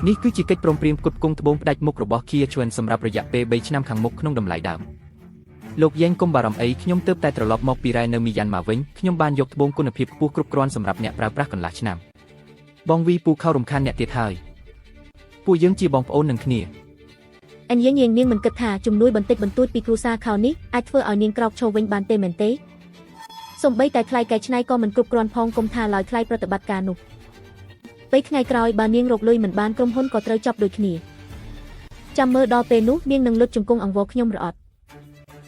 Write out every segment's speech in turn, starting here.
នេះគឺជាកិច្ចព្រមព្រៀងផ្គត់ផ្គង់ត្បូងផ្ដាច់មុខរបស់ Kia Chuan សម្រាប់រយៈពេល3ឆ្នាំខាងមុខក្នុងតម្លៃដើមលោកយ៉ែងកុំបារម្ភអីខ្ញុំទើបតែត្រឡប់មកពីរ៉ែនៅមីយ៉ាន់ម៉ាវិញខ្ញុំបានយកត្បូងគុណភាពខ្ពស់គ្រប់គ្រាន់សម្រាប់អ្នកប្រើប្រាស់កន្លះឆ្នាំបងវីពូខៅរំខានអ្នកទៀតហើយពួកយើងជាបងប្អូននឹងគ្នាអញនាងមិនគិតថាជំនួយបន្តិចបន្តួចពីគ្រួសារខោនេះអាចធ្វើឲ្យនាងក្រោកឈរវិញបានទេមែនទេសូម្បីតែថ្លៃកែច្នៃក៏មិនគ្រប់គ្រាន់ផងកុំថាឡើយថ្លៃប្រតិបត្តិការនោះពេលថ្ងៃក្រោយបើនាងរកលុយមិនបានក្រុមហ៊ុនក៏ត្រូវចប់ដូចគ្នាចាំមើលដល់ពេលនោះនាងនឹងលុតជង្គង់អង្វរខ្ញុំរអត់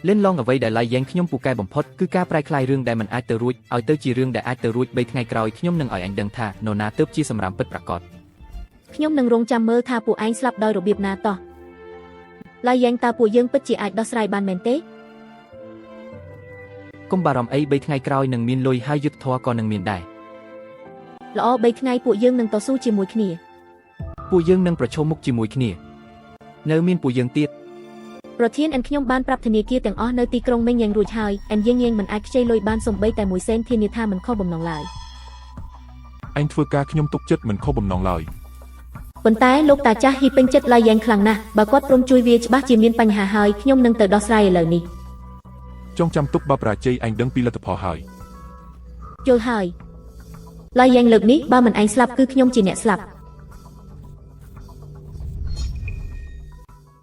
លិនឡងអ្វីដែលឡាយយ៉ែងខ្ញុំពូកែបំផុតគឺការប្រែក្លាយរឿងដែលមិនអាចទៅរួចឲ្យទៅជារឿងដែលអាចទៅរួច3ថ្ងៃក្រោយខ្ញុំនឹងឲ្យអញដឹងថានរណាទើបជាសម្រាមពិតប្រាកដខ្ញុំនឹងរងចាំមើលថាពួកឯងស្លាប់ដោយរបៀបណាតោះឡាយយ៉ែងតើពួកយើងពិតជាអាចដោះស្រាយបានមែនទេកុំបារម្ភអី3ថ្ងៃក្រោយនឹងមានលុយហើយយុទ្ធធរក៏នឹងមានដែរល្អ3ថ្ងៃពួកយើងនឹងតស៊ូជាមួយគ្នាពួកយើងនឹងប្រឈមមុខជាមួយគ្នានៅមានពួកយើងទៀតប្រធានអិនខ្ញុំបានប្រាប់ធនាគារទាំងអស់នៅទីក្រុងមិញយ៉ាងរួចហើយអិនយើងមិនអាចខ្ចីលុយបានសំបីតែមួយសេនធានាថាមិនខុសបំណងឡើយអញធ្វើការខ្ញុំទុកចិត្តមិនខុសបំណងឡើយប៉ុន្តែលោកតាចាស់ហ៊ីពេញចិត្តឡាយយ៉ែងខ្លាំងណាស់បើគាត់ព្រមជួយវាច្បាស់ជាមានបញ្ហាហើយខ្ញុំនឹងទៅដោះស្រាយឥឡូវនេះចងចាំទុកបើប្រាជ័យអញដឹងពីលទ្ធផលហើយយល់ហើយឡាយយ៉ែងលើកនេះបើមិនឯងស្លាប់គឺខ្ញុំជាអ្នកស្លាប់